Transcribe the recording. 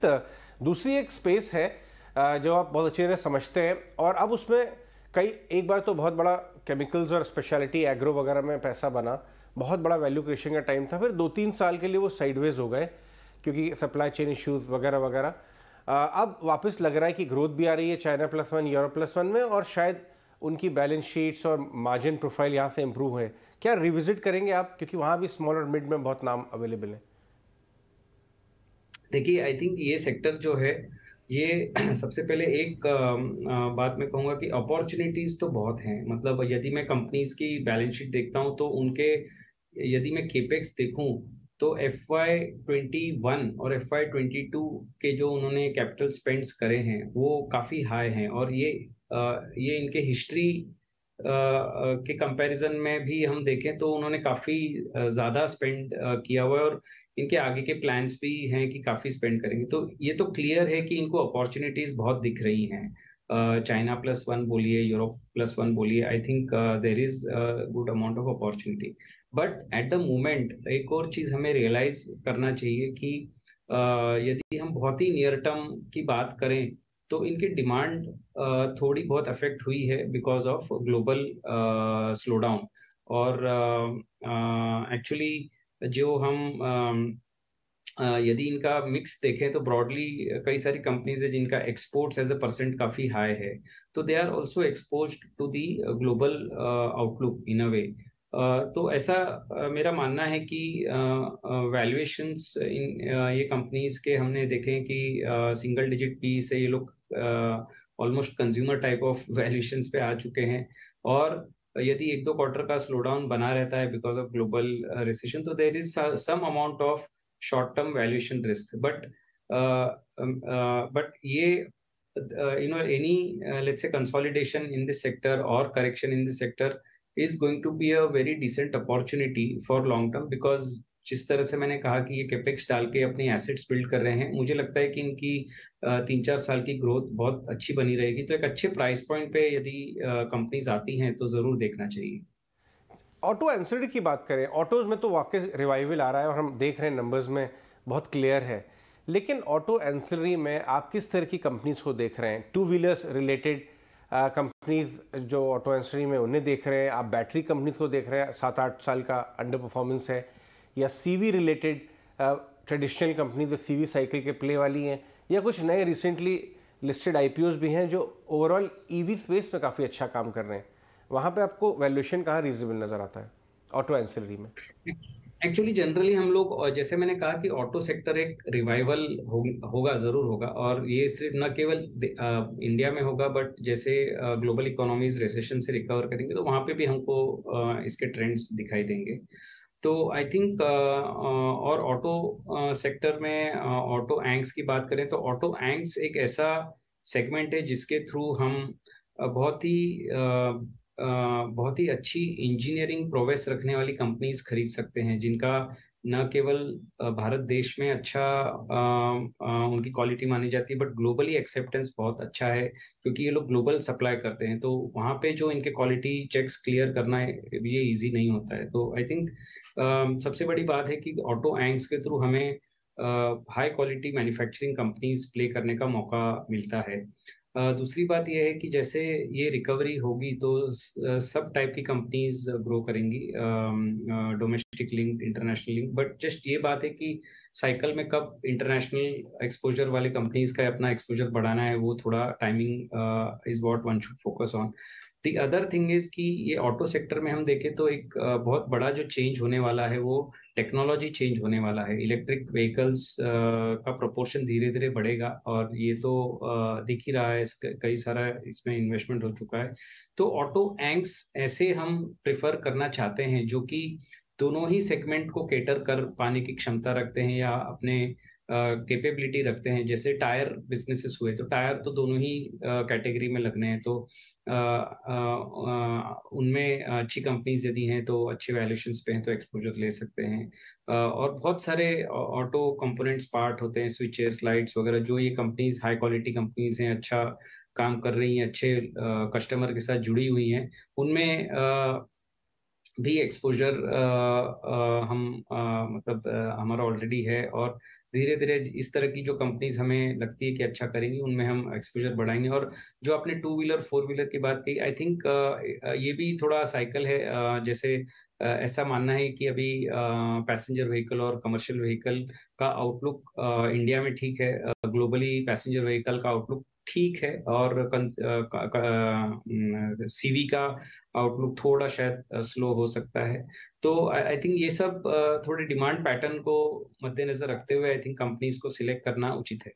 दूसरी एक स्पेस है जो आप बहुत अच्छी तरह समझते हैं, और अब उसमें कई एक बार तो बहुत बड़ा केमिकल्स और स्पेशलिटी एग्रो वगैरह में पैसा बना, बहुत बड़ा वैल्यू क्रिएशन का टाइम था, फिर 2-3 साल के लिए वो साइडवेज हो गए क्योंकि सप्लाई चेन इश्यूज वगैरह वगैरह। अब वापस लग रहा है कि ग्रोथ भी आ रही है चाइना +1 यूरोप +1 में, और शायद उनकी बैलेंस शीट्स और मार्जिन प्रोफाइल यहाँ से इंप्रूव है। क्या रिविजिट करेंगे आप, क्योंकि वहाँ भी स्मॉल और मिड में बहुत नाम अवेलेबल है? देखिए, आई थिंक ये सेक्टर जो है ये सबसे पहले एक बात मैं कहूँगा कि अपॉर्चुनिटीज तो बहुत हैं। मतलब यदि मैं कंपनीज की बैलेंस शीट देखता हूँ तो उनके, यदि मैं केपेक्स देखूं तो FY21 और FY22 के जो उन्होंने कैपिटल स्पेंड्स करे हैं वो काफ़ी हाई हैं। और ये इनके हिस्ट्री के कंपैरिजन में भी हम देखें तो उन्होंने काफ़ी ज़्यादा स्पेंड किया हुआ है, और इनके आगे के प्लान्स भी हैं कि काफ़ी स्पेंड करेंगे। तो ये तो क्लियर है कि इनको अपॉर्चुनिटीज़ बहुत दिख रही हैं। चाइना +1 बोलिए, यूरोप +1 बोलिए, I think there is good amount of opportunity. But at the moment एक और चीज़ हमें रियलाइज करना चाहिए कि यदि हम बहुत ही नियर टर्म की बात करें तो इनकी डिमांड थोड़ी बहुत अफेक्ट हुई है because of global slow down. और एक्चुअली जो हम यदि इनका मिक्स देखें तो ब्रॉडली कई सारी कंपनीज है जिनका एक्सपोर्ट्स एज अ परसेंट काफी हाई है, तो they are also exposed to the global outlook in a way. तो ऐसा मेरा मानना है कि वैल्यूएशंस इन ये कंपनीज के हमने देखे हैं कि सिंगल डिजिट पी से ये लोग almost consumer type of valuations पे आ चुके हैं। और यदि एक दो क्वार्टर का स्लो डाउन बना रहता है बिकॉज ऑफ ग्लोबल रिसेशन, तो there is some amount of short term valuation risk. But ये any let's say consolidation in this sector or correction in this sector is going to be a very decent opportunity for long term, because जिस तरह से मैंने कहा कि ये capex डाल के अपनी एसेट्स बिल्ड कर रहे हैं, मुझे लगता है कि इनकी 3-4 साल की ग्रोथ बहुत अच्छी बनी रहेगी। तो एक अच्छे प्राइस पॉइंट पे यदि कंपनीज आती हैं तो जरूर देखना चाहिए। ऑटो एंसिलरी की बात करें, ऑटोज में तो वाकई रिवाइवल आ रहा है और हम देख रहे हैं नंबर्स में बहुत क्लियर है। लेकिन ऑटो एंसिलरी में आप किस तरह की कंपनीज को देख रहे हैं? टू व्हीलर्स रिलेटेड कंपनीज जो ऑटो एंसिलरी में उन्हें देख रहे हैं, आप बैटरी कंपनीज को देख रहे हैं 7-8 साल का अंडर परफॉर्मेंस है, या सीवी रिलेटेड ट्रेडिशनल कंपनीज जो सीवी साइकिल के प्ले वाली हैं, या कुछ नए रिसेंटली लिस्टेड आईपीओज भी हैं जो ओवरऑल ईवी स्पेस में काफ़ी अच्छा काम कर रहे हैं? वहां पे आपको वैल्यूएशन कहाँ रीजनेबल नजर आता है ऑटो एंसिलरी में? एक्चुअली जनरली हम लोग, और जैसे मैंने कहा कि ऑटो सेक्टर एक रिवाइवल होगा, जरूर होगा। और ये सिर्फ न केवल इंडिया में होगा, बट जैसे ग्लोबल इकोनॉमीज रिसेशन से रिकवर करेंगे तो वहां पे भी हमको इसके ट्रेंड्स दिखाई देंगे। तो आई थिंक और ऑटो सेक्टर में ऑटो एंक्स की बात करें तो ऑटो एंक्स एक ऐसा सेगमेंट है जिसके थ्रू हम बहुत ही अच्छी इंजीनियरिंग प्रोग्रेस रखने वाली कंपनीज खरीद सकते हैं, जिनका न केवल भारत देश में अच्छा उनकी क्वालिटी मानी जाती है, बट ग्लोबली एक्सेप्टेंस बहुत अच्छा है क्योंकि ये लोग ग्लोबल सप्लाई करते हैं। तो वहाँ पे जो इनके क्वालिटी चेक्स क्लियर करना है ये इजी नहीं होता है। तो आई थिंक सबसे बड़ी बात है कि ऑटो एंक्स के थ्रू हमें high quality manufacturing companies play करने का मौका मिलता है। दूसरी बात यह है कि जैसे ये रिकवरी होगी तो सब टाइप की कंपनीज ग्रो करेंगी, domestic link, international link. But just ये बात है कि साइकिल में कब इंटरनेशनल एक्सपोजर वाले कंपनीज का अपना एक्सपोजर बढ़ाना है, वो थोड़ा timing is what one should focus on. The other thing is कि ये ऑटो सेक्टर में हम देखें तो एक बहुत बड़ा जो चेंज होने वाला है वो टेक्नोलॉजी चेंज होने वाला है। इलेक्ट्रिक व्हीकल्स का प्रोपोर्शन धीरे धीरे बढ़ेगा, और ये तो दिख ही रहा है, कई सारा इसमें इन्वेस्टमेंट हो चुका है। तो ऑटो एंक्स ऐसे हम प्रेफर करना चाहते हैं जो कि दोनों ही सेगमेंट को केटर कर पाने की क्षमता रखते हैं या अपने कैपेबिलिटी रखते हैं। जैसे टायर बिजनेसेस हुए तो टायर तो दोनों ही कैटेगरी में लगने हैं, तो उनमें अच्छी कंपनीज यदि हैं तो अच्छे वैल्यूएशंस पे हैं तो एक्सपोजर ले सकते हैं। और बहुत सारे ऑटो कंपोनेंट्स पार्ट होते हैं, स्विचेस, लाइट्स वगैरह, जो ये कंपनीज हाई क्वालिटी कंपनीज हैं, अच्छा काम कर रही हैं, अच्छे कस्टमर के साथ जुड़ी हुई हैं, उनमें भी एक्सपोजर हम मतलब हमारा ऑलरेडी है। और धीरे धीरे इस तरह की जो कंपनीज हमें लगती है कि अच्छा करेंगी उनमें हम एक्सपोजर बढ़ाएंगे। और जो आपने टू व्हीलर फोर व्हीलर की बात कही, आई थिंक ये भी थोड़ा साइकिल है। जैसे ऐसा मानना है कि अभी पैसेंजर व्हीकल और कमर्शियल व्हीकल का आउटलुक इंडिया में ठीक है, ग्लोबली पैसेंजर व्हीकल का आउटलुक ठीक है, और सीवी का आउटलुक थोड़ा शायद स्लो हो सकता है। तो आई थिंक ये सब थोड़े डिमांड पैटर्न को मद्देनजर रखते हुए आई थिंक कंपनीज को सिलेक्ट करना उचित है।